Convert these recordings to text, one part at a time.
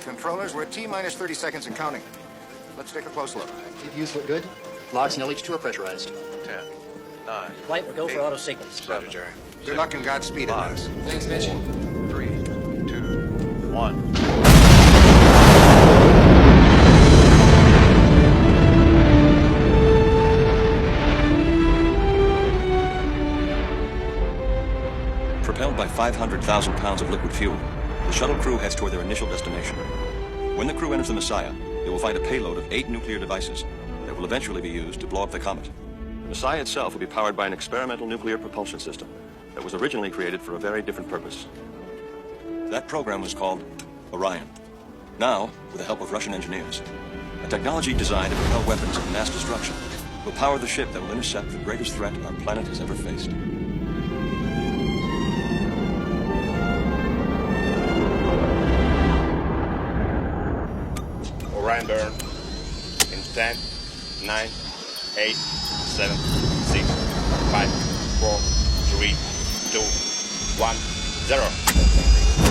right, controllers, we're at T-minus 30 seconds and counting. Let's take a close look. CPUs look good. Logs and LH2 are pressurized. 10, 9. Flight, we'll go for auto sequence. Roger, Jerry. Good luck and Godspeed, Atlas. Thanks, Mitch. 3, 2, 1. Propelled by 500,000 pounds of liquid fuel, the shuttle crew heads toward their initial destination. When the crew enters the Messiah, they will find a payload of 8 nuclear devices that will eventually be used to blow up the comet. The Messiah itself will be powered by an experimental nuclear propulsion system that was originally created for a very different purpose. That program was called Orion. Now, with the help of Russian engineers, a technology designed to propel weapons of mass destruction will power the ship that will intercept the greatest threat our planet has ever faced. Orion burn in 10, 9, 8, 7, 6, 5, 4, 3, 2, 1, 0.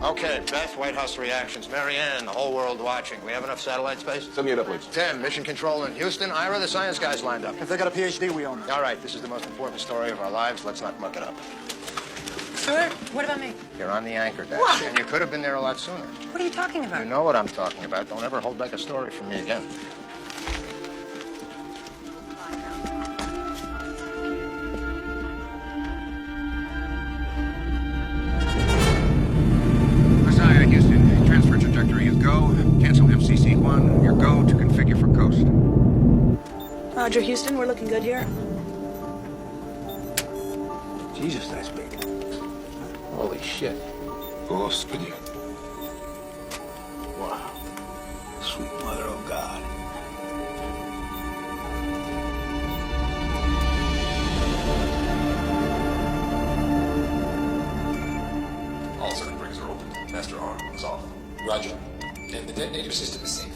Okay, Beth, White House reactions. Marianne, the whole world watching. We have enough satellite space? Send me it up, please. Tim, mission control in Houston. Ira, the science guys lined up. If they got a PhD, we own it. All right, this is the most important story of our lives. Let's not muck it up. Stuart, what about me? You're on the anchor deck, What? and you could have been there a lot sooner. What are you talking about? You know what I'm talking about. Don't ever hold back a story from me again. Messiah, Houston. Transfer trajectory is go. Cancel MCC-1. Your go to configure for coast. Roger, Houston, we're looking good here. Jesus, that's big. Holy shit. Господи. Wow. Sweet mother of God. All circuit breakers are open. Master arm is off. Roger. And the detonator system is safe.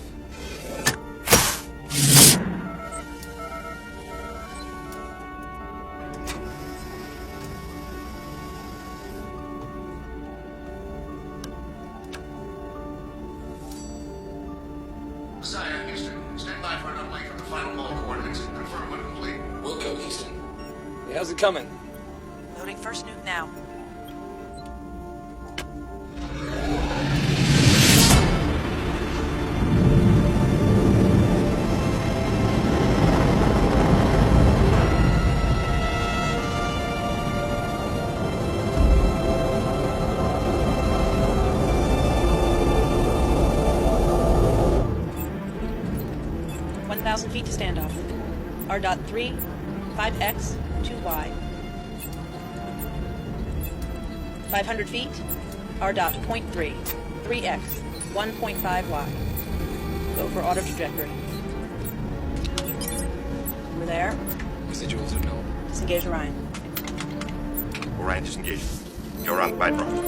Messiah, Houston. Stand by for an uplink from the final mall coordinates. Confirm when complete. We'll go, Houston. Hey, how's it coming? Loading first nuke now. Feet to standoff. R dot 3, 5x, 2y. 500 feet. R dot 0.3, 3x, 1.5y. Go for auto trajectory. We're there. Residuals are null. Disengage Orion. Orion disengaged. You're on Bifrost.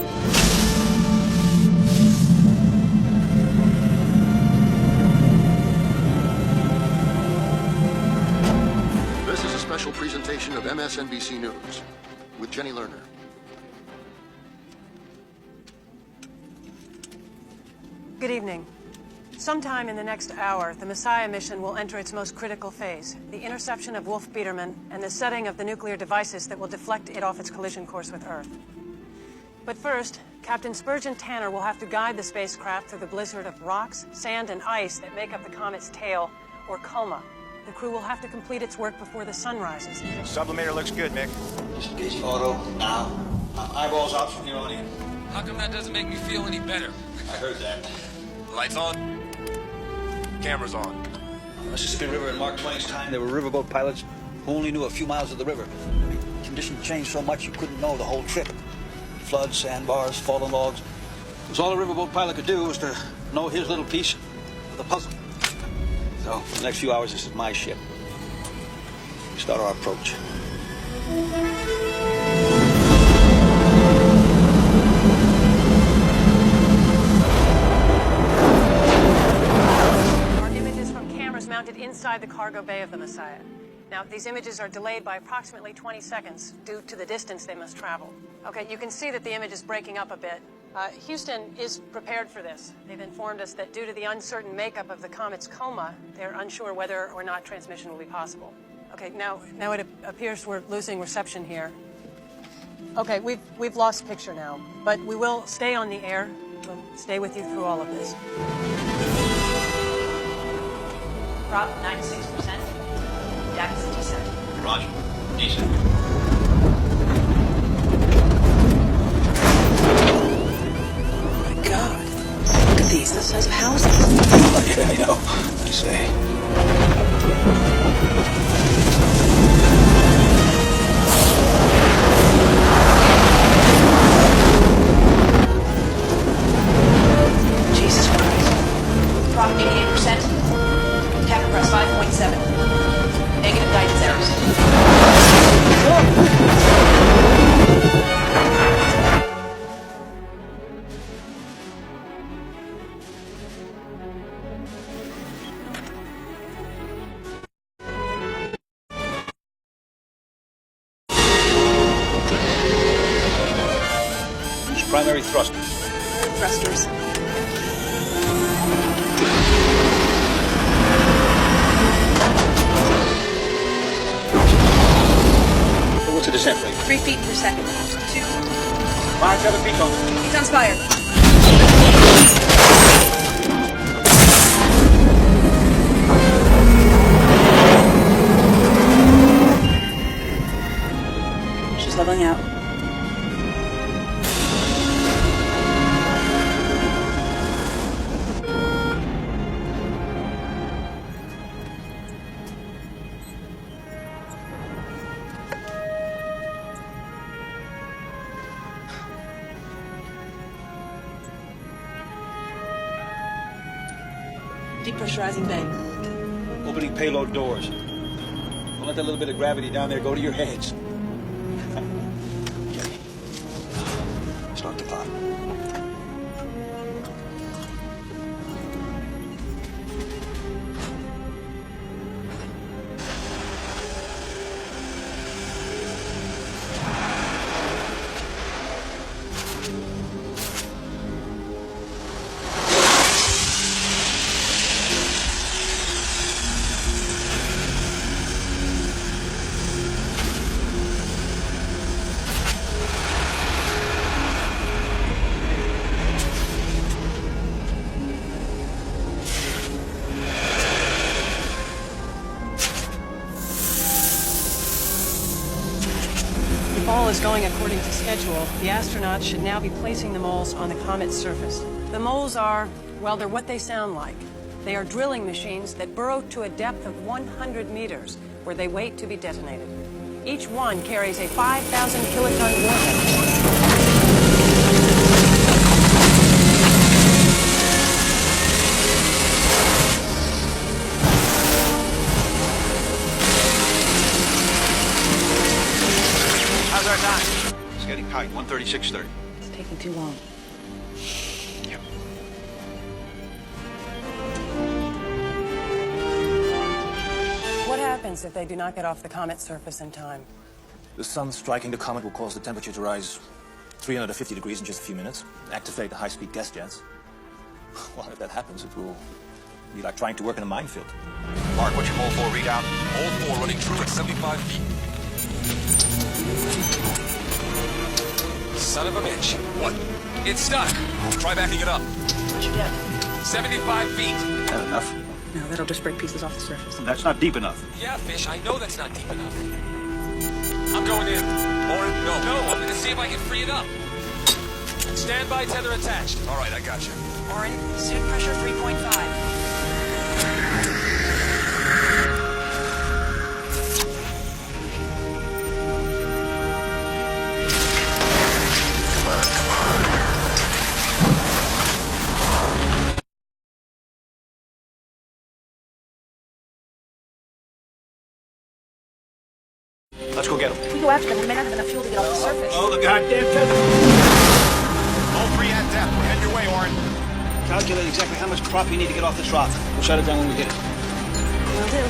This is a special presentation of MSNBC News with Jenny Lerner. Good evening. Sometime in the next hour, the Messiah mission will enter its most critical phase, the interception of Wolf Biederman and the setting of the nuclear devices that will deflect it off its collision course with Earth. But first, Captain Spurgeon Tanner will have to guide the spacecraft through the blizzard of rocks, sand, and ice that make up the comet's tail, or coma. The crew will have to complete its work before the sun rises. Sublimator looks good, Mick. Disengaging auto now. Eyeballs out from here on in. How come that doesn't make me feel any better? I heard that. Lights on. Cameras on. Mississippi River in Mark Twain's time, there were riverboat pilots who only knew a few miles of the river. Conditions changed so much you couldn't know the whole trip. Floods, sandbars, fallen logs. It was all a riverboat pilot could do was to know his little piece of the puzzle. So, for the next few hours, this is my ship. We start our approach. Our images from cameras mounted inside the cargo bay of the Messiah. Now, these images are delayed by approximately 20 seconds due to the distance they must travel. Okay, you can see that the image is breaking up a bit. Houston is prepared for this. They've informed us that due to the uncertain makeup of the comet's coma, they're unsure whether or not transmission will be possible. Okay, now it appears we're losing reception here. Okay, we've lost picture now, but we will stay on the air. We'll stay with you through all of this. Prop 96%. DAX descent. Roger. Descent. Oh my God. Look at these, the size of houses. Yeah, I know. I say. Jesus Christ. Prop 88%. Cap press 5.7. Negative guidance errors. Primary thrusters. Thrusters. What's the descent rate? 3 feet per second. 2. 5-7 feet on. He's unspired. She's leveling out. Depressurizing bay. Opening payload doors. Don't let that little bit of gravity down there go to your heads. Okay. Start the pot. If all is going according to schedule, the astronauts should now be placing the moles on the comet's surface. The moles are, well, they're what they sound like. They are drilling machines that burrow to a depth of 100 meters, where they wait to be detonated. Each one carries a 5,000 kiloton warhead. How's our time? It's getting tight. 136.30. It's taking too long. Yep. What happens if they do not get off the comet's surface in time? The sun striking the comet will cause the temperature to rise 350 degrees in just a few minutes, activate the high-speed gas jets. Well, if that happens, it will be like trying to work in a minefield. Mark, what's your mole 4 readout? Mole 4 running true at 75 feet. Son of a bitch. What? It's stuck. Try backing it up. What's your depth? 75 feet. That enough? No, that'll just break pieces off the surface. That's not deep enough. Yeah, Fish, I know that's not deep enough. I'm going in. Orin, no. No, I'm gonna see if I can free it up. Standby tether attached. All right, I got you. Orin, suit pressure 3.5. Let's go get him. If we go after them, we may not have enough fuel to get off the surface. Oh, the goddamn tether. All 3 at depth. We're heading your way, Orin. Calculate exactly how much prop you need to get off this rock. We'll shut it down when we get it. Will do.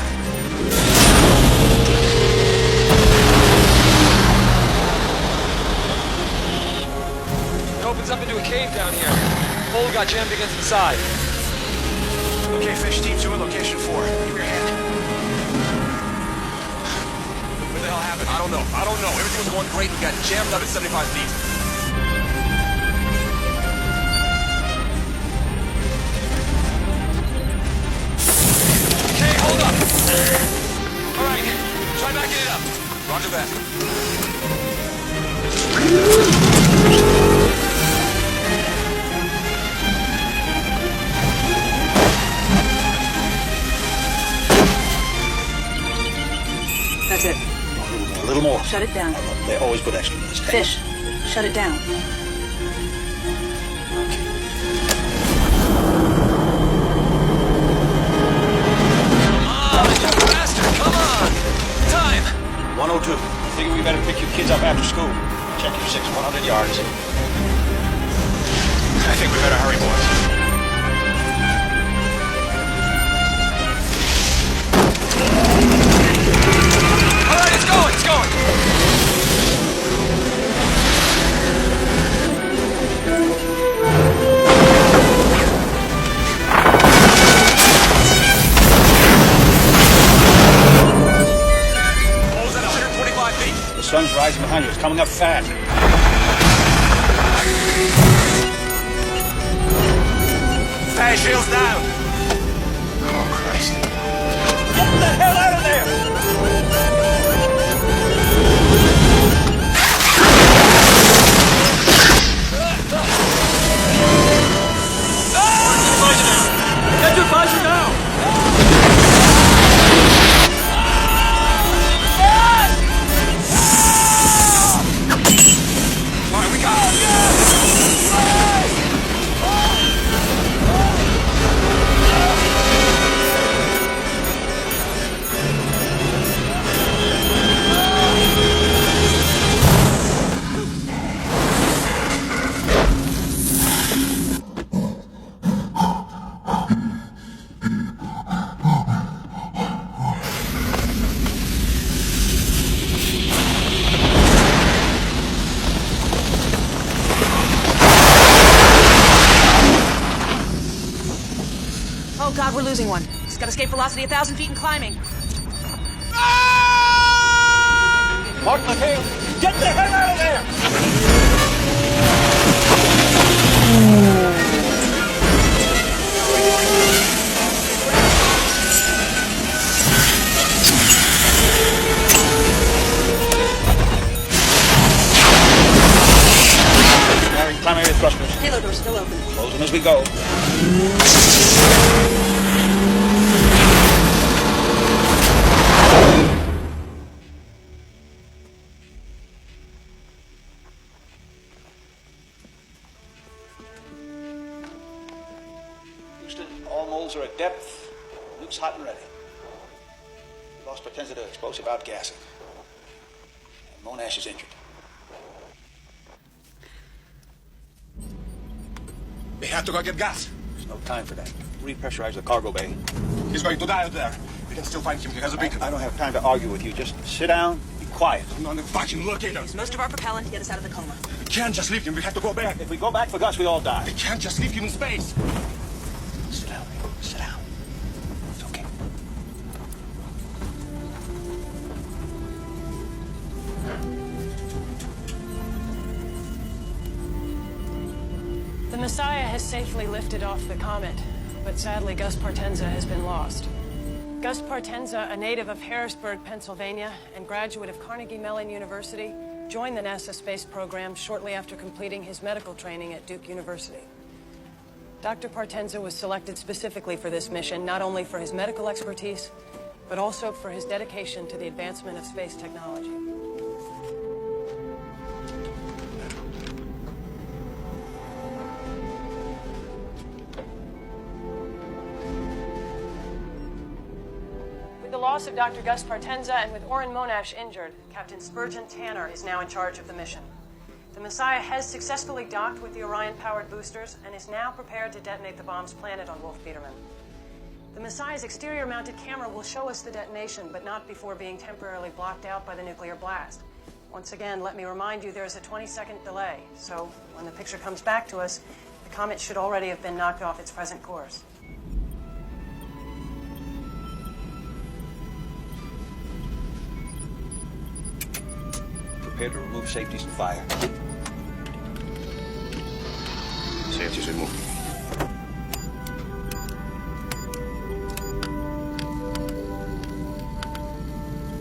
opens up into a cave down here. Hole got jammed against the side. Okay, Fish Team 2 at location 4. Give me your hand. What the hell happened? I don't know. Everything was going great. We got jammed up at 75 feet. Okay, hold up. All right, try backing it up. Roger that. That's it. A little more. Shut it down. They always put extra in this tank. Fish, shut it down. Come on! Time! 102. Figure we better pick your kids up after school. Check your 100 yards. I think we better hurry, boys. All right, it's going! Hole's at 125 feet. The sun's rising behind you. It's coming up fast. Fire shields down! Oh, Christ. Get the hell out of there! Get your visor down! All right, we got it. Oh God, we're losing one. He's got escape velocity 1,000 feet and climbing. Mark McHale, get the hell out of there! Primary thrusters. Payload door's still open. Close them as we go. Houston, all molds are at depth. Nuke's hot and ready. We lost Potenza to explosive outgassing. And Monash is injured. We have to go get gas. There's no time for that. Repressurize the cargo bay. He's going to die out there. We can still find him. He has a beacon. I don't have time to argue with you. Just sit down, be quiet. I'm on the fucking locator. Use most of our propellant to get us out of the coma. We can't just leave him. We have to go back. If we go back for Gus, we all die. We can't just leave him in space. Sit down. Sit down. It's okay. The Messiah has safely lifted off the comet, but sadly Gus Partenza has been lost. Gus Partenza, a native of Harrisburg, Pennsylvania, and graduate of Carnegie Mellon University, joined the NASA space program shortly after completing his medical training at Duke University. Dr. Partenza was selected specifically for this mission, not only for his medical expertise, but also for his dedication to the advancement of space technology. With the loss of Dr. Gus Partenza and with Orrin Monash injured, Captain Spurgeon Tanner is now in charge of the mission. The Messiah has successfully docked with the Orion-powered boosters and is now prepared to detonate the bombs planted on Wolf Biederman. The Messiah's exterior-mounted camera will show us the detonation, but not before being temporarily blocked out by the nuclear blast. Once again, let me remind you there's a 20-second delay, so when the picture comes back to us, the comet should already have been knocked off its present course. Prepare to remove safeties and fire. Safeties removed.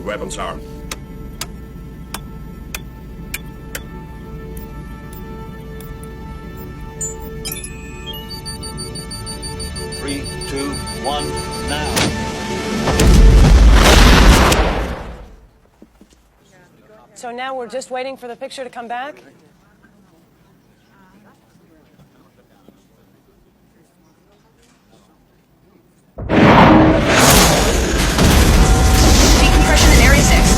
Weapons armed. Three, two, one, now. So now we're just waiting for the picture to come back? Decompression in Area 6.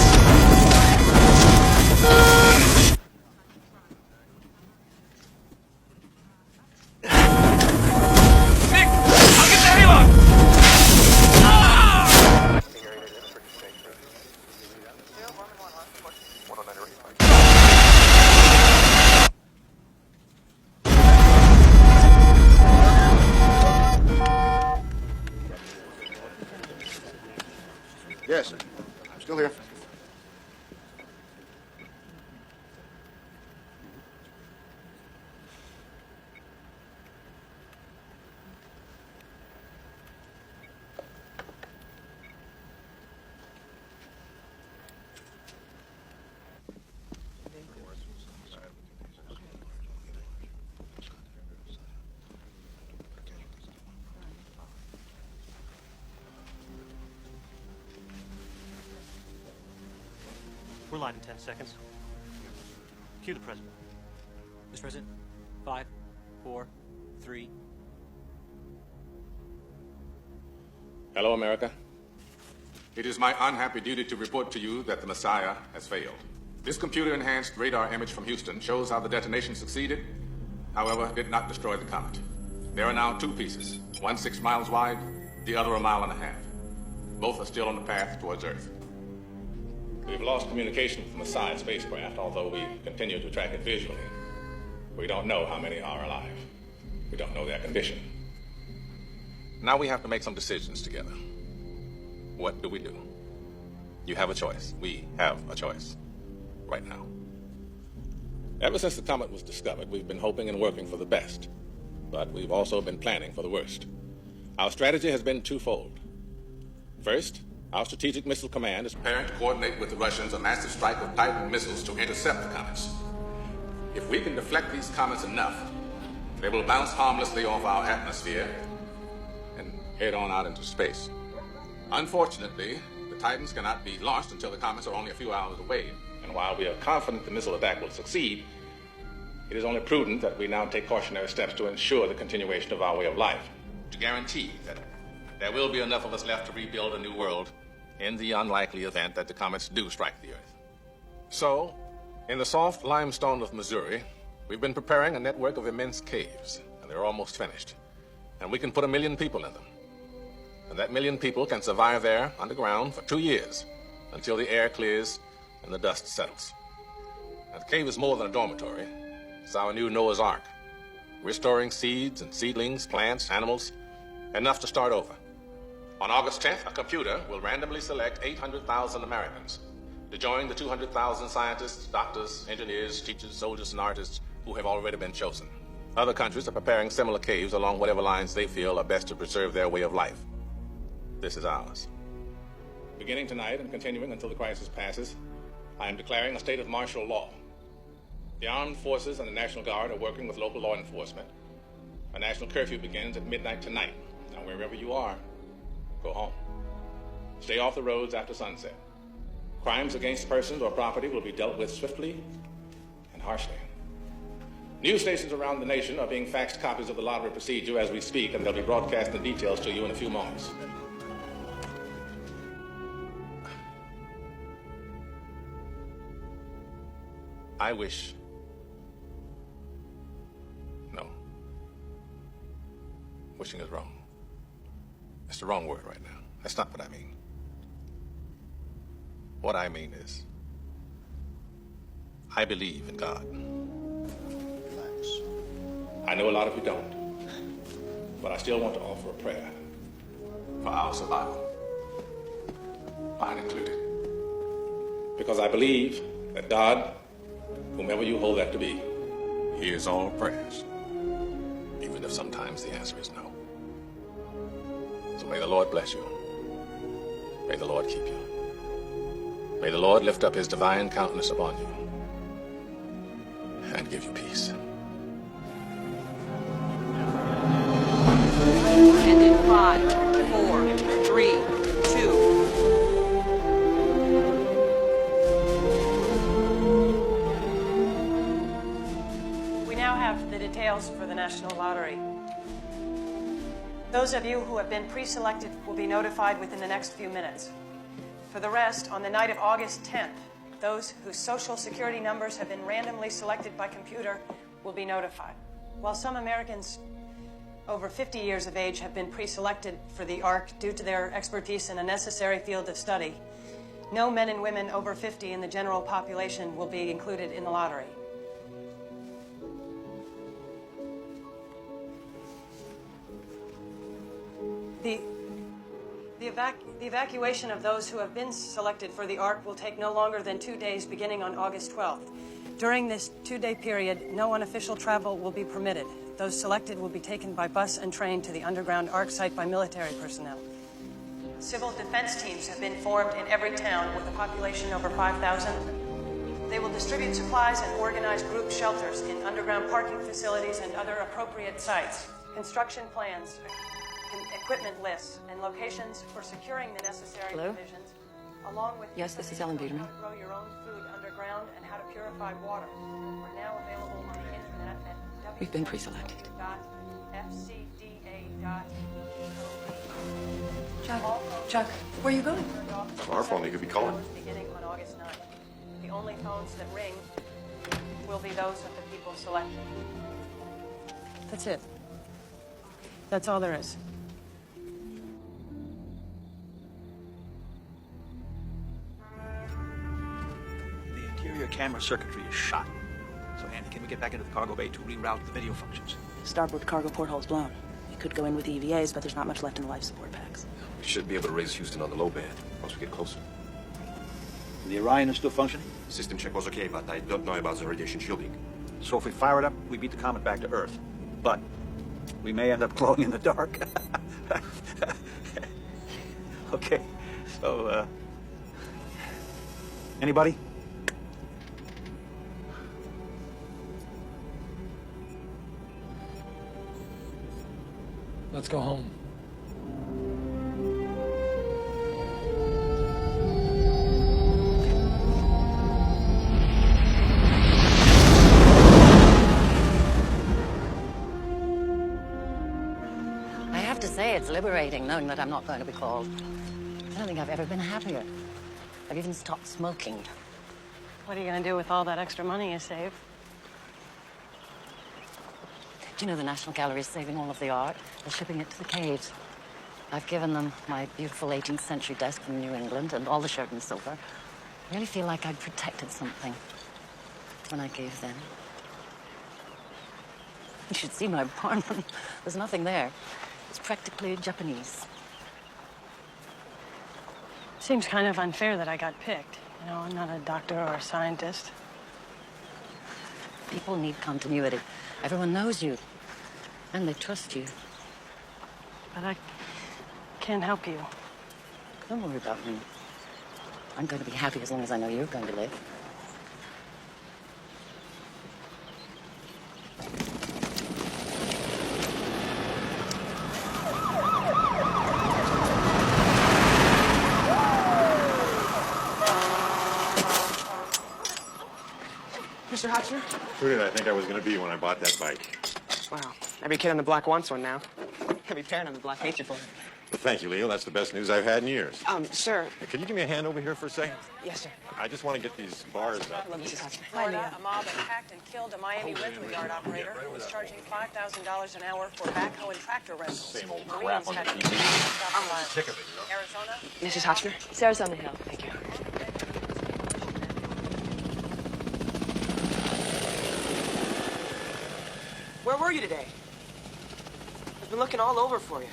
Yes, I'm still here. We're live in 10 seconds. Cue the president. Mr. President, 5, 4, 3. Hello, America. It is my unhappy duty to report to you that the Messiah has failed. This computer-enhanced radar image from Houston shows how the detonation succeeded, however, did not destroy the comet. There are now 2 pieces, one 6 miles wide, the other 1.5 miles. Both are still on the path towards Earth. We've lost communication with the Messiah spacecraft, although we continue to track it visually. We don't know how many are alive. We don't know their condition. Now we have to make some decisions together. What do we do? You have a choice. We have a choice. Right now. Ever since the comet was discovered, we've been hoping and working for the best. But we've also been planning for the worst. Our strategy has been twofold. First, our Strategic Missile Command is preparing to coordinate with the Russians a massive strike of Titan missiles to intercept the comets. If we can deflect these comets enough, they will bounce harmlessly off our atmosphere and head on out into space. Unfortunately, the Titans cannot be launched until the comets are only a few hours away. And while we are confident the missile attack will succeed, it is only prudent that we now take cautionary steps to ensure the continuation of our way of life, to guarantee that there will be enough of us left to rebuild a new world in the unlikely event that the comets do strike the Earth. So, in the soft limestone of Missouri, we've been preparing a network of immense caves, and they're almost finished. And we can put 1 million people in them. And that 1 million people can survive there underground for 2 years until the air clears and the dust settles. Now, the cave is more than a dormitory. It's our new Noah's Ark. We're storing seeds and seedlings, plants, animals, enough to start over. On August 10th, a computer will randomly select 800,000 Americans to join the 200,000 scientists, doctors, engineers, teachers, soldiers, and artists who have already been chosen. Other countries are preparing similar caves along whatever lines they feel are best to preserve their way of life. This is ours. Beginning tonight and continuing until the crisis passes, I am declaring a state of martial law. The armed forces and the National Guard are working with local law enforcement. A national curfew begins at midnight tonight. Now, wherever you are, go home. Stay off the roads after sunset. Crimes against persons or property will be dealt with swiftly and harshly. News stations around the nation are being faxed copies of the lottery procedure as we speak, and they'll be broadcast the details to you in a few moments. I wish... No. Wishing is wrong. It's the wrong word right now. That's not what I mean. What I mean is, I believe in God. I know a lot of you don't, but I still want to offer a prayer for our survival, mine included. Because I believe that God, whomever you hold that to be, hears all prayers, even if sometimes the answer is no. So may the Lord bless you. May the Lord keep you. May the Lord lift up his divine countenance upon you and give you peace. And in 5, 4, 3, 2. We now have the details for the National Lottery. Those of you who have been pre-selected will be notified within the next few minutes. For the rest, on the night of August 10th, those whose social security numbers have been randomly selected by computer will be notified. While some Americans over 50 years of age have been pre-selected for the ARC due to their expertise in a necessary field of study, no men and women over 50 in the general population will be included in the lottery. The evacuation of those who have been selected for the ARC will take no longer than 2 days beginning on August 12th. During this 2-day period, no unofficial travel will be permitted. Those selected will be taken by bus and train to the underground ARC site by military personnel. Civil defense teams have been formed in every town with a population over 5,000. They will distribute supplies and organize group shelters in underground parking facilities and other appropriate sites. Construction plans, equipment lists, and locations for securing the necessary provisions, along with Yes, this is Ellen how Biederman. to grow your own food underground and how to purify water, are now available on the internet at We've been pre-selected. Chuck, where are you going? Our phone, they could be calling. Beginning on August 9th. The only phones that ring will be those of the people selected. That's it. That's all there is. The interior camera circuitry is shot. So, Andy, can we get back into the cargo bay to reroute the video functions? Starboard cargo porthole's blown. You could go in with the EVAs, but there's not much left in the life support packs. We should be able to raise Houston on the low band once we get closer. The Orion is still functioning? System check was okay, but I don't know about the radiation shielding. So if we fire it up, we beat the comet back to Earth. But we may end up glowing in the dark. Okay, so, anybody? Let's go home. I have to say, it's liberating knowing that I'm not going to be called. I don't think I've ever been happier. I've even stopped smoking. What are you going to do with all that extra money you save? Do you know the National Gallery is saving all of the art? They're shipping it to the caves. I've given them my beautiful 18th century desk from New England and all the shirt and silver. I really feel like I'd protected something when I gave them. You should see my apartment. There's nothing there. It's practically Japanese. Seems kind of unfair that I got picked. You know, I'm not a doctor or a scientist. People need continuity. Everyone knows you, and they trust you. But I can't help you. Don't worry about me. I'm going to be happy as long as I know you're going to live. Mr. Hotchner? Who did I think I was going to be when I bought that bike? Wow. Every kid on the block wants one now. Every parent on the block hates you for it. Well, thank you, Leo. That's the best news I've had in years. Sir. Hey, can you give me a hand over here for a second? Yes, sir. I just want to get these bars up. Hello, Mrs. Hotchner. Florida, a mob attacked and killed a Miami rental yard operator who was charging $5,000 an hour for backhoe and tractor rentals. Same old Marines crap on the had TV. I'm sick of it, you know? Arizona? Mrs. Hotchner? Sarah's on the hill. Thank you. Where were you today? I've been looking all over for you.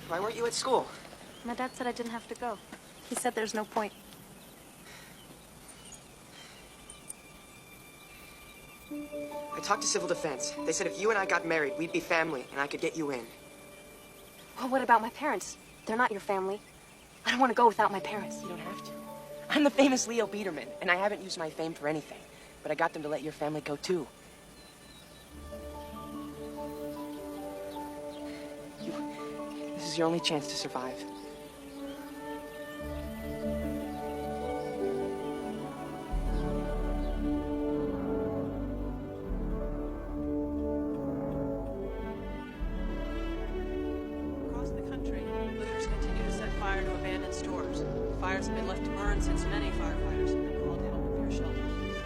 Why weren't you at school? My dad said I didn't have to go. He said there's no point. I talked to Civil Defense. They said if you and I got married, we'd be family, and I could get you in. Well, what about my parents? They're not your family. I don't want to go without my parents. You don't have to. I'm the famous Leo Biederman, and I haven't used my fame for anything. But I got them to let your family go, too. This is your only chance to survive. Across the country, looters continue to set fire to abandoned stores. Fires have been left to burn since many firefighters have been called to help repair shelters.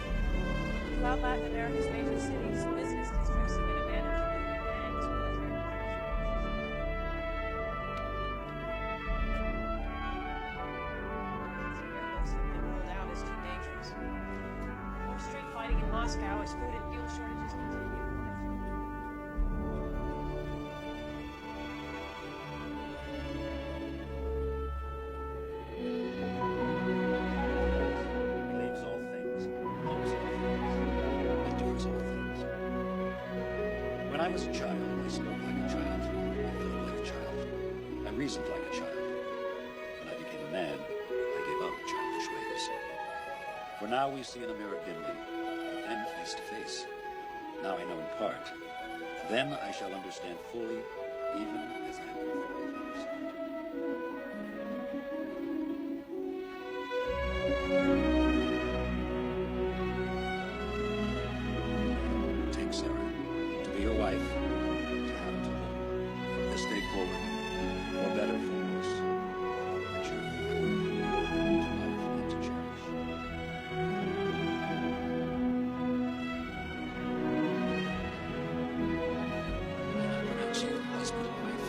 Throughout Latin America's major cities, business districts have been abandoned for gangs, military airlifts have been ruled out as too dangerous. More street fighting in Moscow as food and fuel shortages continue. Believes all things, knows all things, endures all things. When I was a child, I spoke like a child, I thought like a child, I reasoned like a child. When I became a man, I gave up childish ways. For now we see in a mirror dimly, but then face to face. Now I know in part. Then I shall understand fully, even as I do for others. Take Sarah to be your wife, to have to hold from this day forward, or better for worse, richer forever, to love and to cherish. I pronounce you husband and wife.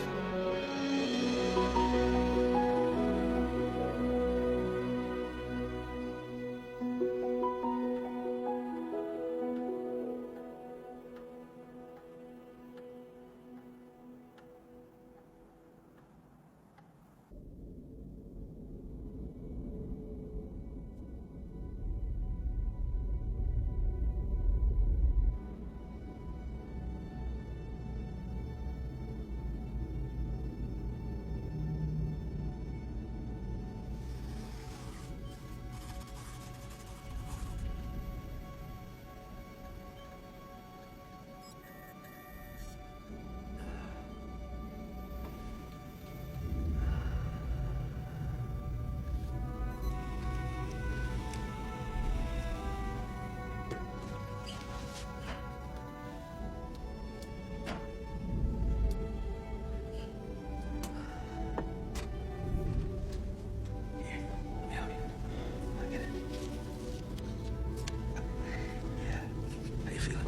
How you feeling?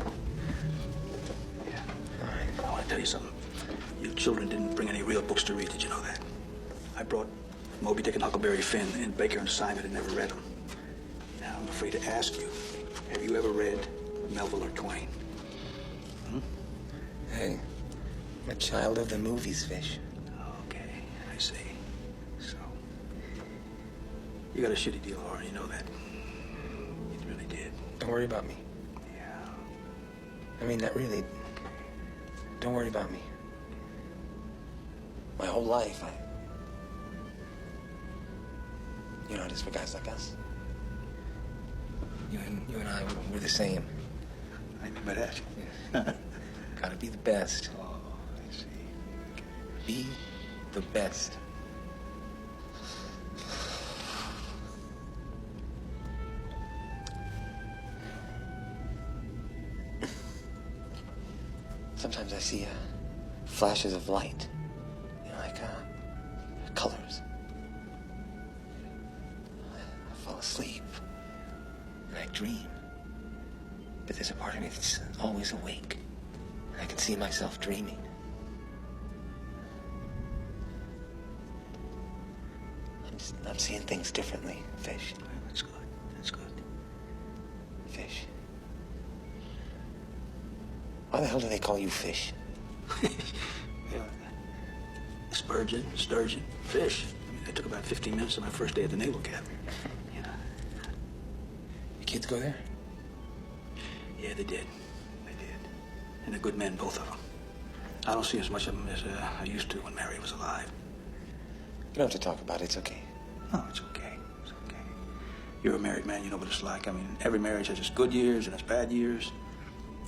Yeah. All right. I want to tell you something. Your children didn't bring any real books to read. Did you know that? I brought Moby Dick and Huckleberry Finn, and Baker and Simon had never read them. Now, I'm afraid to ask you, have you ever read Melville or Twain? Hey, I'm a child of the movies, Fish. Okay, I see. So, you got a shitty deal, Laura. You know that. You really did. Don't worry about me. Yeah. I mean, that really... Don't worry about me. My whole life, you know, just for guys like us. You and I, we're the same. I mean by that. Gotta be the best. Oh, I see. Okay. Be the best. Sometimes I see flashes of light, you know, like colors. I fall asleep and I dream. But there's a part of me that's always awake. And I can see myself dreaming. I'm seeing things differently, Fish. That's good. That's good. Fish. Why the hell do they call you Fish? Yeah. Spurgeon, sturgeon, fish. I mean, it took about 15 minutes of my first day at the Naval Academy. Yeah. Your kids go there? Yeah, they did. They did. And they're good men, both of them. I don't see as much of them as I used to when Mary was alive. You don't have to talk about it. It's okay. No, it's okay. It's okay. You're a married man. You know what it's like. I mean, every marriage has its good years and its bad years.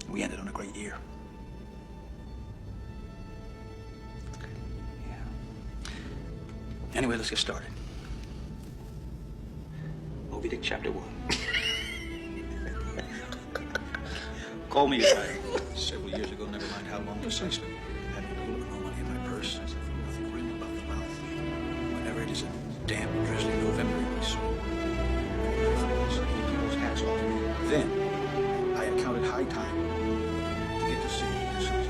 We ended on a great year. Yeah. Anyway, let's get started. Moby Dick, Chapter 1. Call me a guy. Several years ago, never mind how long precisely. Had no money in my purse. Nothing written about the mouth. Whenever it is a damp, drizzly November in my soul. Those hats off. Then, I accounted high time to get to sea as soon as I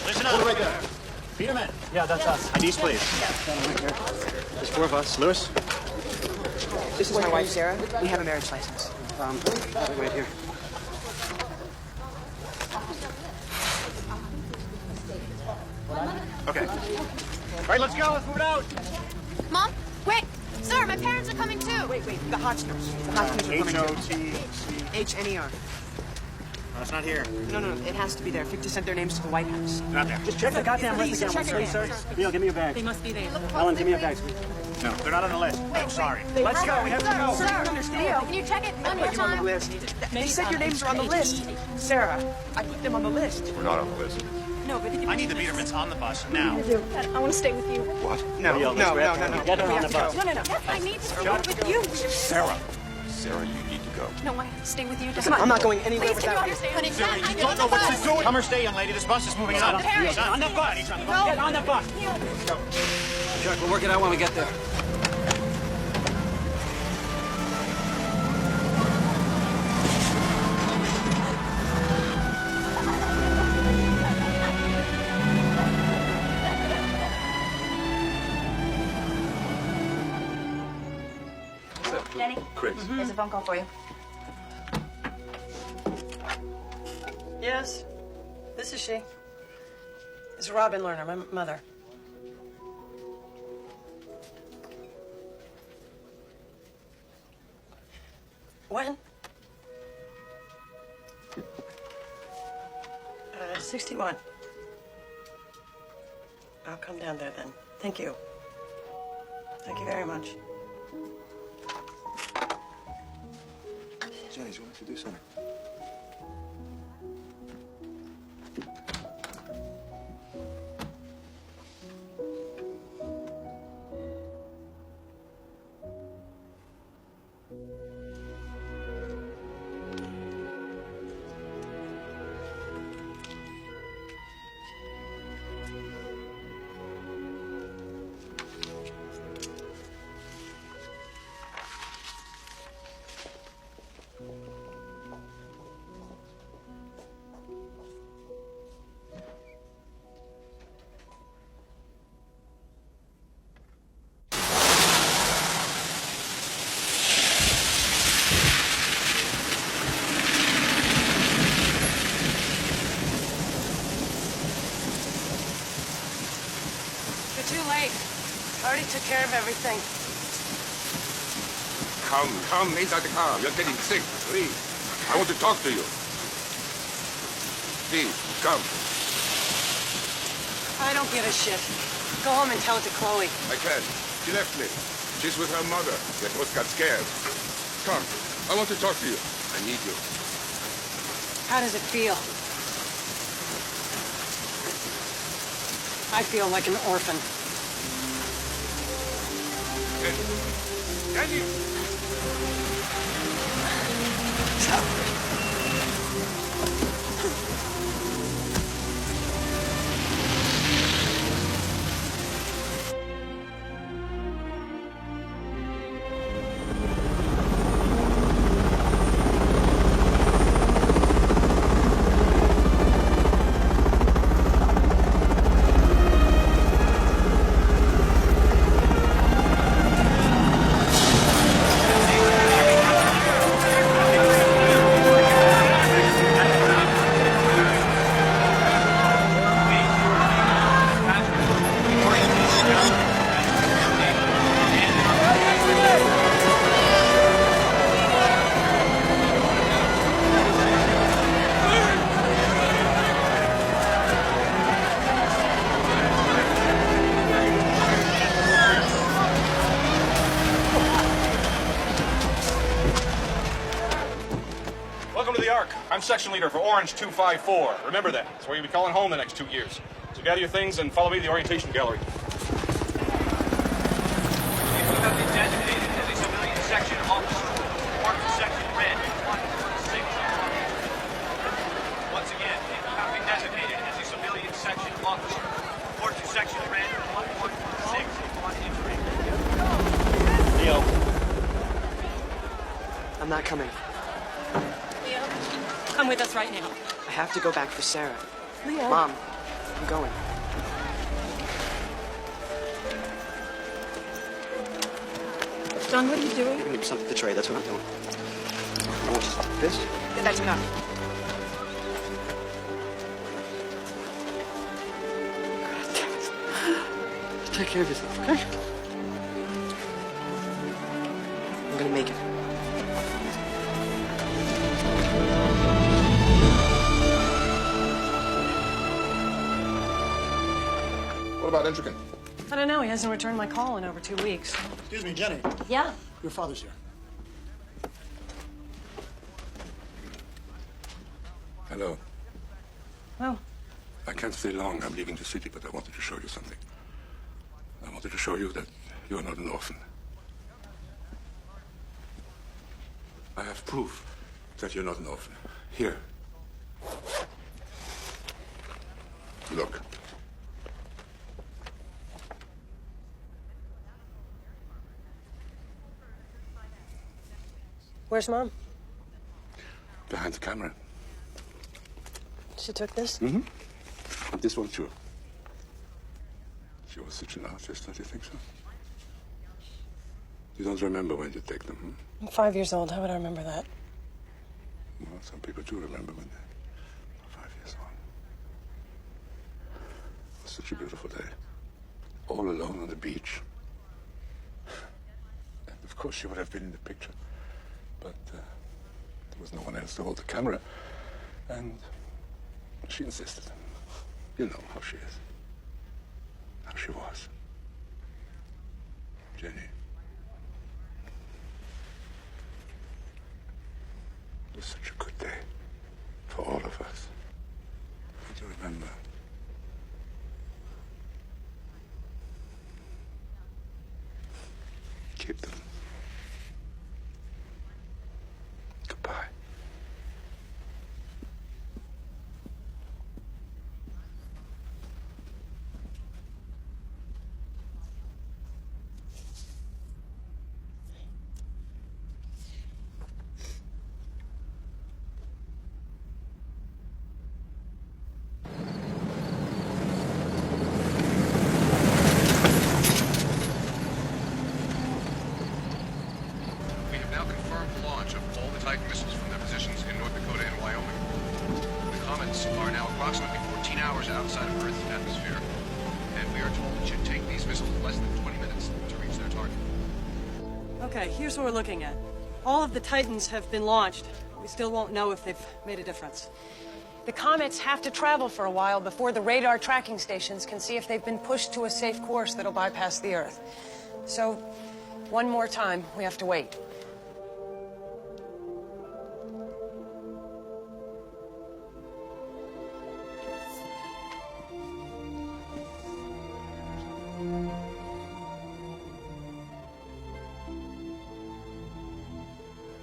Listen up. Hold it right there. Peterman. Yeah, that's us. IDs, please. There's 4 of us. Lewis? This is my wife, Sarah. We have a marriage license. Right here. Okay. All right, let's go. Let's move it out. Mom, wait. Sir, my parents are coming too. Wait, the Hodgkiners. The Hodgkiners are coming too. H-O-T-C. H-N-E-R. No, it's not here. No, it has to be there. Ficta sent their names to the White House. Not there. Just check the goddamn list again, please, sir. Neil, give me your bag. They must be there. Ellen, give me your bags. No, they're not on the list. I'm sorry. Let's go. We have to go. Sir, can you check it one more Put you on the time? list. They said your names are on the list. Sarah, I put them on the list. We're not on the list. No, but I need the Biedermans on the bus now. I want to stay with you. What? No. Get her on the bus. No. I need to stay with you. Sarah, you need to go. No, I have to stay with you. Listen, I'm not going anywhere Please, can you without you. understand? You don't know what she's doing. Come or stay, young lady. This bus is moving on. Parents. On the bus. Get on the bus. Jack, we'll work it out when we get there. Danny? Chris. There's a phone call for you. Yes, this is she. It's Robin Lerner, my mother. When? 61. I'll come down there then. Thank you. Thank you very much. Jenny, do you want to do something? Too late. Already took care of everything. Come inside the car. You're getting sick. Please. I want to talk to you. Please, come. I don't give a shit. Go home and tell it to Chloe. I can't. She left me. She's with her mother. They both got scared. Come. I want to talk to you. I need you. How does it feel? I feel like an orphan. Danny! I'm section leader for Orange 254. Remember that. It's where you'll be calling home the next 2 years. So gather your things and follow me to the orientation gallery. You have been designated as a civilian section officer. Mark the section red 116. Once again, you have been designated as a civilian section officer. Report to section red 116 upon entry. Leo. I'm not coming. Leo, come with us right now. I have to go back for Sarah. Leo. Mom, I'm going. John, what are you doing? Giving him something to trade, that's what I'm doing. This? That's enough. Take care of yourself, okay? I'm gonna make it. What about Intricate? I don't know. He hasn't returned my call in over 2 weeks. Excuse me, Jenny. Yeah? Your father's here. Hello. Oh. I can't stay long. I'm leaving the city, but I wanted to show you something. I wanted to show you that you're not an orphan. I have proof that you're not an orphan. Here. Look. Where's Mom? Behind the camera. She took this? Mm-hmm. This one, too. She was such an artist, don't you think so? You don't remember when you take them, hmm? I'm 5 years old. How would I remember that? Well, some people do remember when they're 5 years old. It was such a beautiful day. All alone on the beach. And of course she would have been in the picture. But there was no one else to hold the camera. And she insisted. You know how she is. How she was. Jenny. It was such a good day for all of us. Do you remember? Keep them. Goodbye. We have now confirmed the launch of all the Titan missiles from their positions in North Dakota and Wyoming. The comets are now approximately 14 hours outside of Earth's atmosphere, and we are told it should take these missiles less than 20 minutes to reach their target. Okay, here's what we're looking at. All of the Titans have been launched. We still won't know if they've made a difference. The comets have to travel for a while before the radar tracking stations can see if they've been pushed to a safe course that'll bypass the Earth. So, one more time, we have to wait.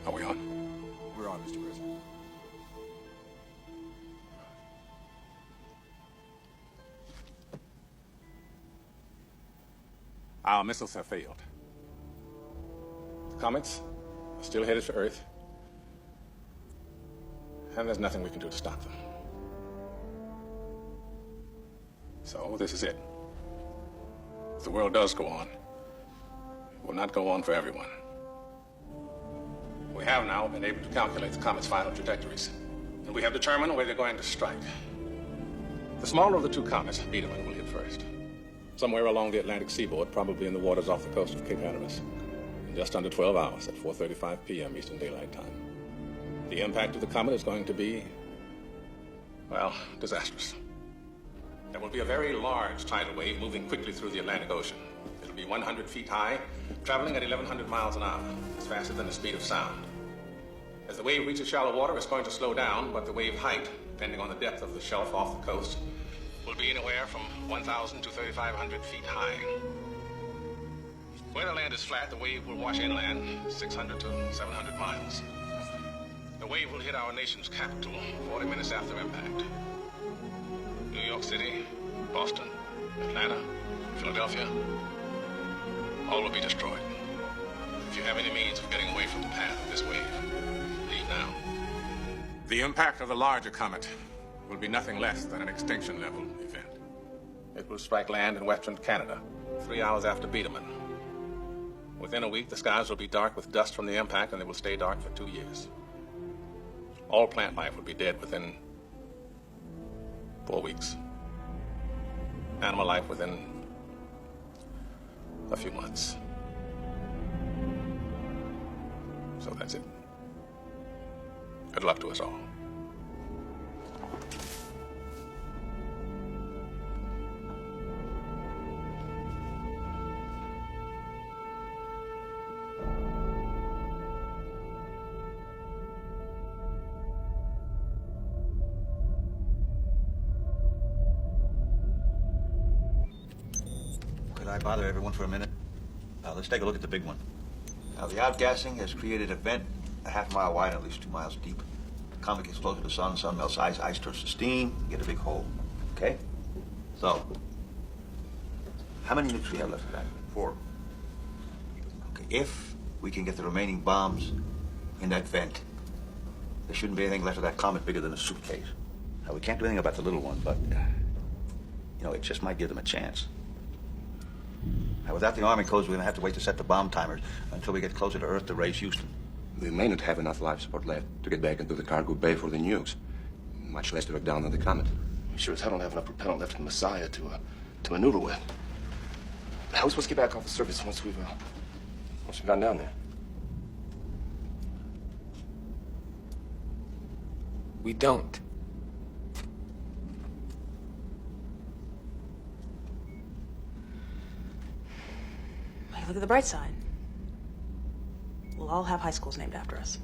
Are we on? We're on, Mr. President. Our missiles have failed. The comets are still headed for Earth. And there's nothing we can do to stop them. So this is it. If the world does go on, it will not go on for everyone. We have now been able to calculate the comet's final trajectories, and we have determined where they're going to strike. The smaller of the two comets, Biedermann, will hit first. Somewhere along the Atlantic seaboard, probably in the waters off the coast of Cape Hatteras, in just under 12 hours at 4:35 p.m. Eastern Daylight Time. The impact of the comet is going to be, well, disastrous. There will be a very large tidal wave moving quickly through the Atlantic Ocean. It'll be 100 feet high, traveling at 1,100 miles an hour. It's faster than the speed of sound. As the wave reaches shallow water, it's going to slow down, but the wave height, depending on the depth of the shelf off the coast, will be anywhere from 1,000 to 3,500 feet high. Where the land is flat, the wave will wash inland 600 to 700 miles. The wave will hit our nation's capital 40 minutes after impact. New York City, Boston, Atlanta, Philadelphia, all will be destroyed. If you have any means of getting away from the path of this wave, leave now. The impact of the larger comet will be nothing less than an extinction-level event. It will strike land in western Canada 3 hours after Biedermann. Within a week, the skies will be dark with dust from the impact, and they will stay dark for 2 years. All plant life will be dead within 4 weeks. Animal life within a few months. So that's it. Good luck to us all. Could I bother everyone for a minute? Let's take a look at the big one. Now, the outgassing has created a vent a half-mile wide and at least 2 miles deep. The comet gets closer to the sun melts ice, ice turns to steam, you get a big hole. Okay? So, how many nukes do we have left of that? 4. Okay, if we can get the remaining bombs in that vent, there shouldn't be anything left of that comet bigger than a suitcase. Now, we can't do anything about the little one, but, it just might give them a chance. Now, without the Army codes, we're going to have to wait to set the bomb timers until we get closer to Earth to raise Houston. We may not have enough life support left to get back into the cargo bay for the nukes, much less to look down on the comet. We sure as hell don't have enough propellant left in the Messiah to maneuver with. How are we supposed to get back off the surface once we've gone down there? We don't. Hey, look at the bright side. We'll all have high schools named after us.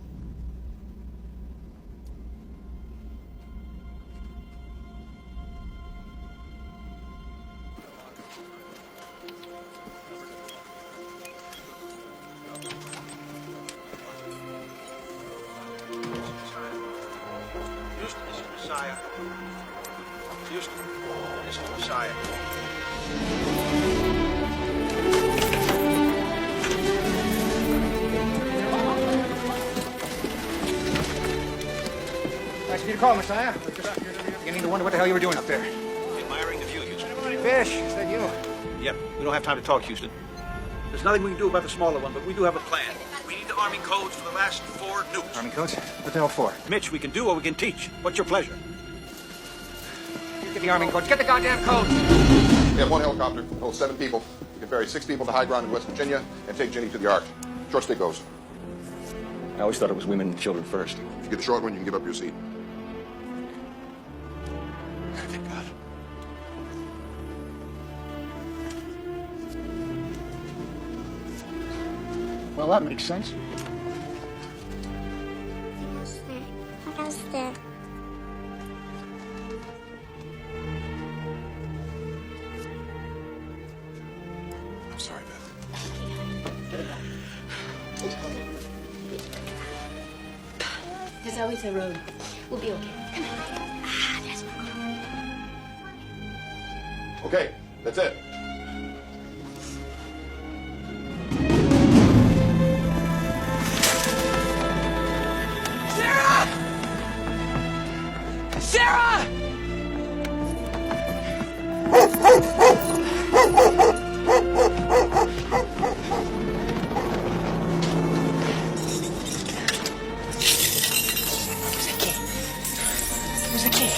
Houston, this is Messiah. Houston, this is Messiah. Nice of you to call, Messiah. We're just beginning to wonder what the hell you were doing up there. Admiring the view, Houston. Fish, is that you? Yep, we don't have time to talk, Houston. There's nothing we can do about the smaller one, but we do have a plan. We need the Army codes for the last 4 nukes. Army codes? What the hell for? Mitch, we can do or we can teach. What's your pleasure? You get the Army codes. Get the goddamn codes! We have 1 helicopter, holds 7 people. We can ferry 6 people to high ground in West Virginia and take Jenny to the Ark. Short stick goes. I always thought it was women and children first. If you get the short one, you can give up your seat. Thank God. Well, that makes sense. I'm sorry, Beth. There's always a road. We'll be okay. Come on. There's Okay, that's it. Sarah! Sarah! Where's the key?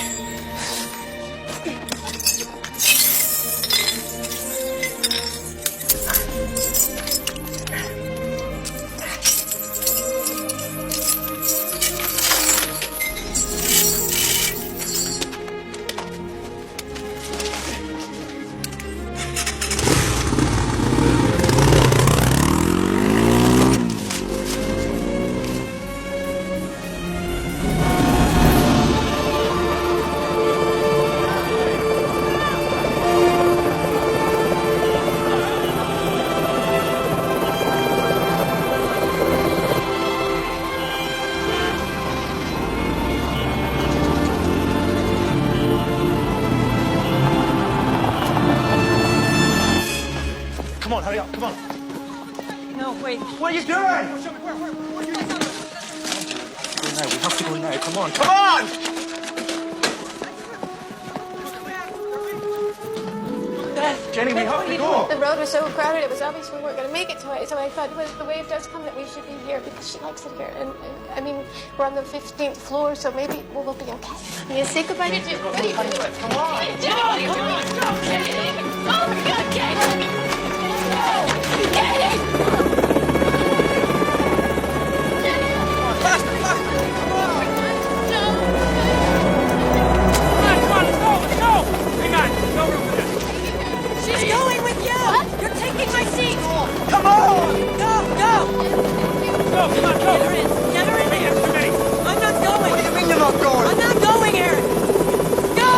No, wait. What are you doing? We have to go now. Come on. Come on! Jenny, we have to go. The road was so crowded, it was obvious we weren't going to make it, so I thought, well, the wave does come that we should be here because she likes it here. And I mean, we're on the 15th floor, so maybe we'll be okay. You say goodbye to Jim. What are you doing? Come on. Jim, come on, go, Jenny. Oh, my God, Katie. No, Katie. She's going with you! What? You're taking my seat! Come on! Go! Go, come on, go! Get her in there! I'm not going! What do you mean you're not going? I'm not going, Aaron! Go!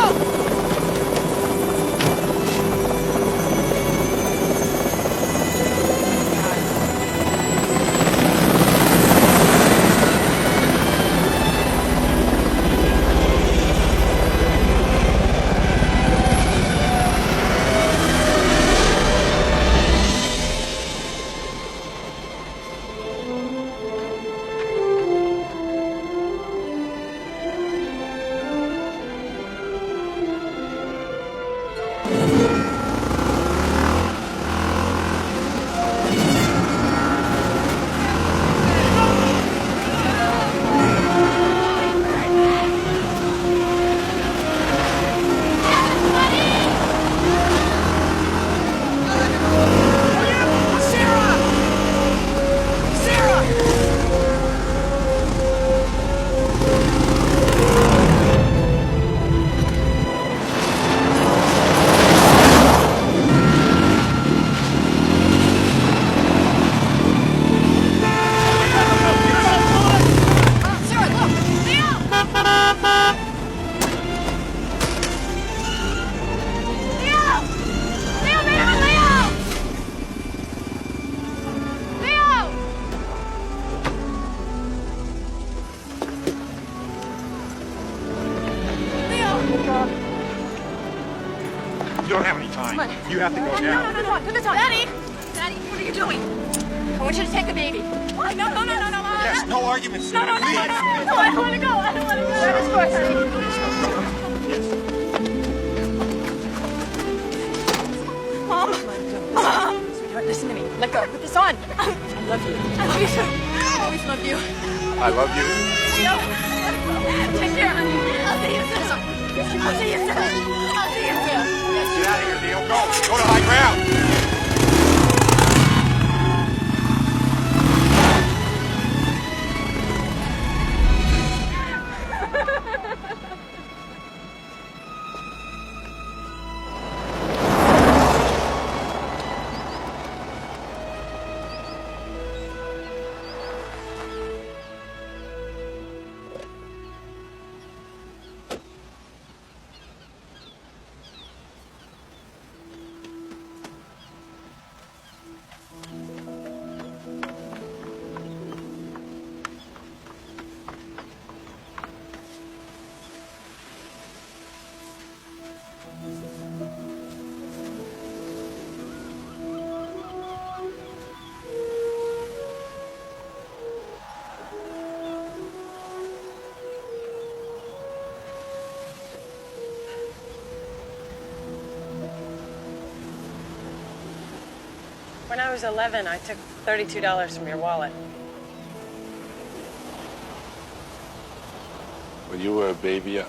You don't have any time. Come on. You have to go now. No. Put this on. Daddy! Daddy, what are you doing? I want you to take the baby. What? No. Yes, no arguments. No, I don't want to go. I don't want to go. Let us go, honey. Mom. Sweetheart, listen to me. Let go. Put this on. I love you. I love you too. I always love you. I love you. Take care, honey. I'll see you soon. I'll see you soon. Get out of here, Neil. Go to high ground. When I was 11, I took $32 from your wallet. When you were a baby,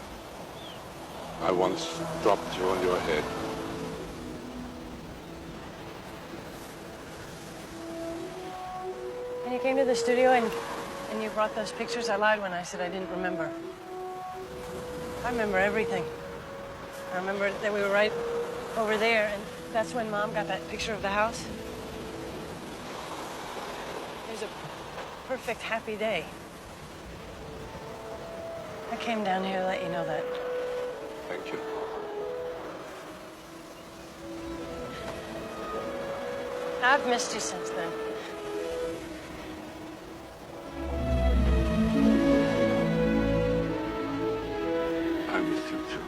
I once dropped you on your head. When you came to the studio and you brought those pictures, I lied when I said I didn't remember. I remember everything. I remember that we were right over there, and that's when Mom got that picture of the house. It was a perfect, happy day. I came down here to let you know that. Thank you. I've missed you since then. I miss you too.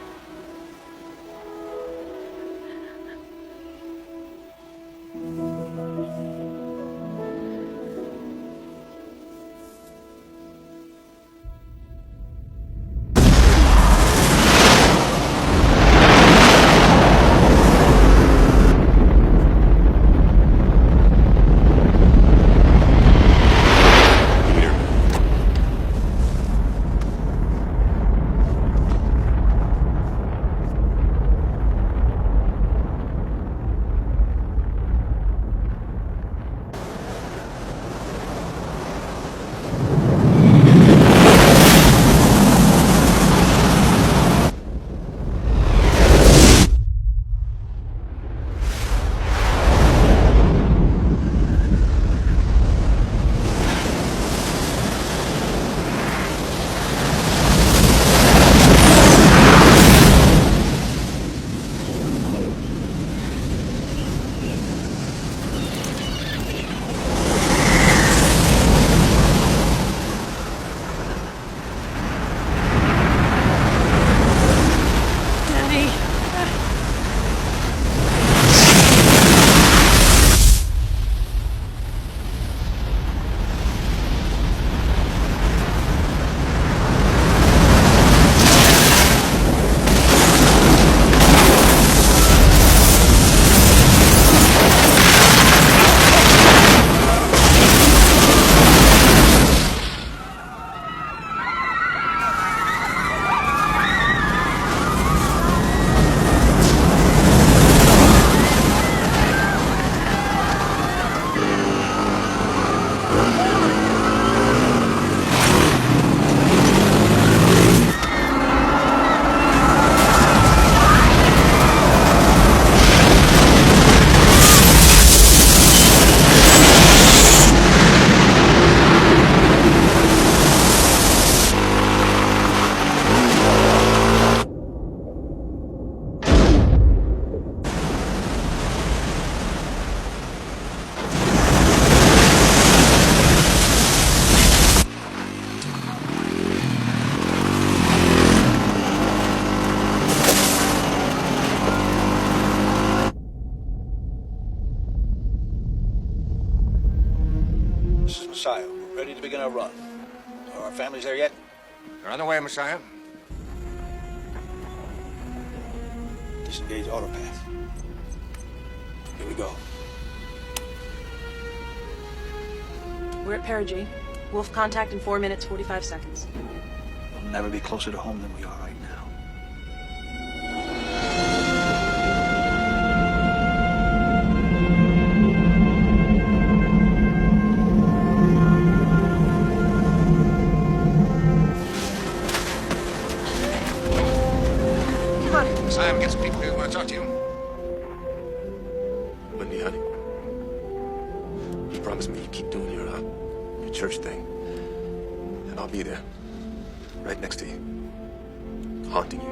This is Messiah. We're ready to begin our run. Are our families there yet? They're on the way, Messiah. Disengage autopath. Here we go. We're at perigee. Wolf contact in 4 minutes, 45 seconds. We'll never be closer to home than we are right now. Come on. Messiah, we got some people here who want to talk to you. Wendy, honey. You promise me you keep doing your church thing. And I'll be there. Right next to you. Haunting you.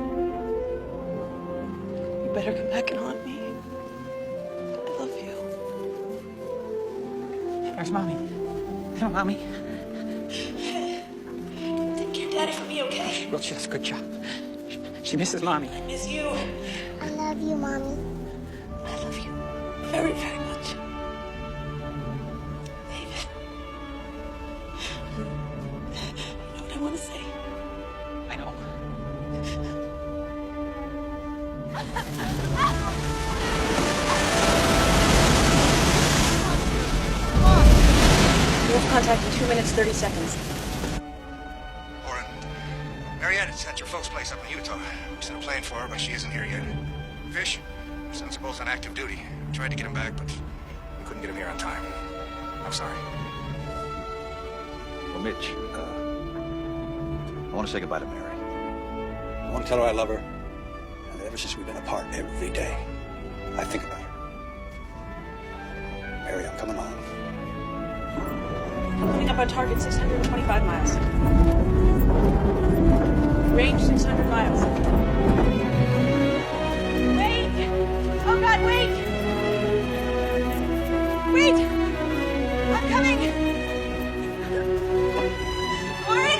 You better come back and haunt me. I love you. Where's Mommy? Come on, Mommy. Take care, Daddy, for me, okay? Well, she does a good job. She misses Mommy. I miss you. I love you, Mommy. I love you very, very much. David. You know what I want to say? I know. Wolf contact in 2 minutes, 30 seconds. Oren, Mariette's at your folks' place up in Utah. We sent a plane for her, but she isn't here yet. Fish, your sons are both on active duty. We tried to get him back, but we couldn't get him here on time. I'm sorry. Well, Mitch, I want to say goodbye to Mary. I want to tell her I love her. And ever since we've been apart, every day, I think about her. Mary, I'm coming home. Coming up on target 625 miles. Range 600 miles. Wait! Oh God, wait! Wait! I'm coming! Oren!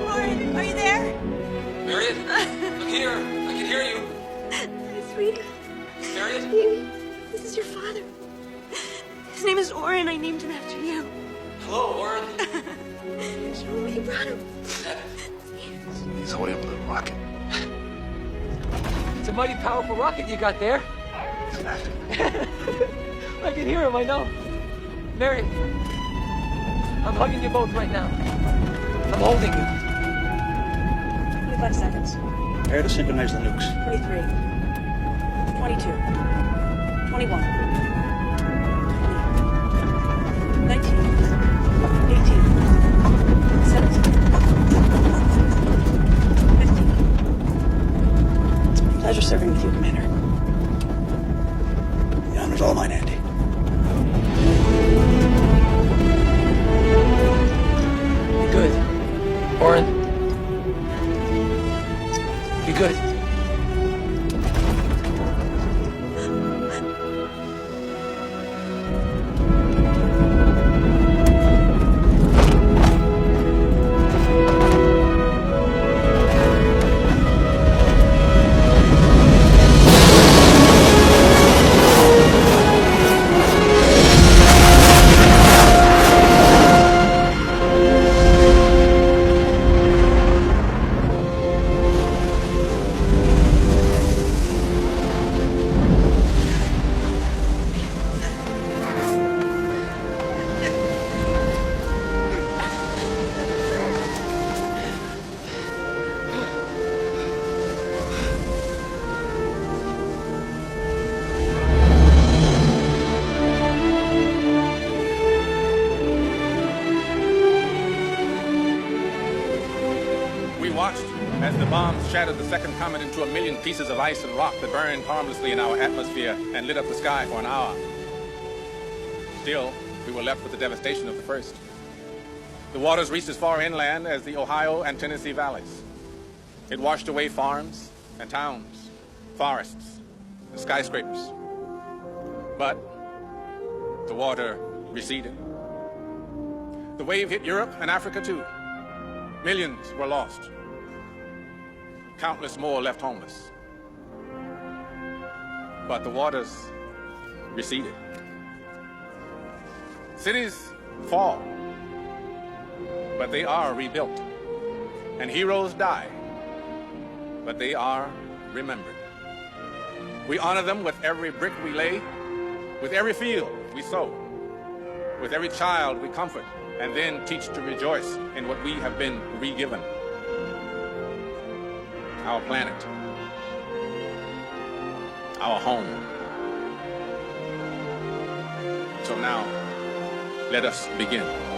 Oren, are you there? Mariette, I'm here. I can hear you. Sweet. Mariette? Baby, this is your father. His name is Oren. I named him after you. Hello, Oren. Show him what you brought him. He's holding up a little rocket. It's a mighty powerful rocket you got there. I can hear him, I know. Mary, I'm hugging you both right now. I'm holding you. 25 seconds. Prepare to synchronize the nukes. 23. 22. 21. 19. 18. 17. 15. Pleasure serving with you, Commander. The honor's all mine, Andy. Be good. Oren. Be good. As the bombs shattered the second comet into a million pieces of ice and rock that burned harmlessly in our atmosphere and lit up the sky for an hour. Still, we were left with the devastation of the first. The waters reached as far inland as the Ohio and Tennessee valleys. It washed away farms and towns, forests and skyscrapers. But the water receded. The wave hit Europe and Africa too. Millions were lost. Countless more left homeless. But the waters receded. Cities fall but they are rebuilt. And heroes die, but they are remembered. We honor them with every brick we lay, with every field we sow, with every child we comfort, and then teach to rejoice in what we have been re-given. Our planet, our home. So now, let us begin.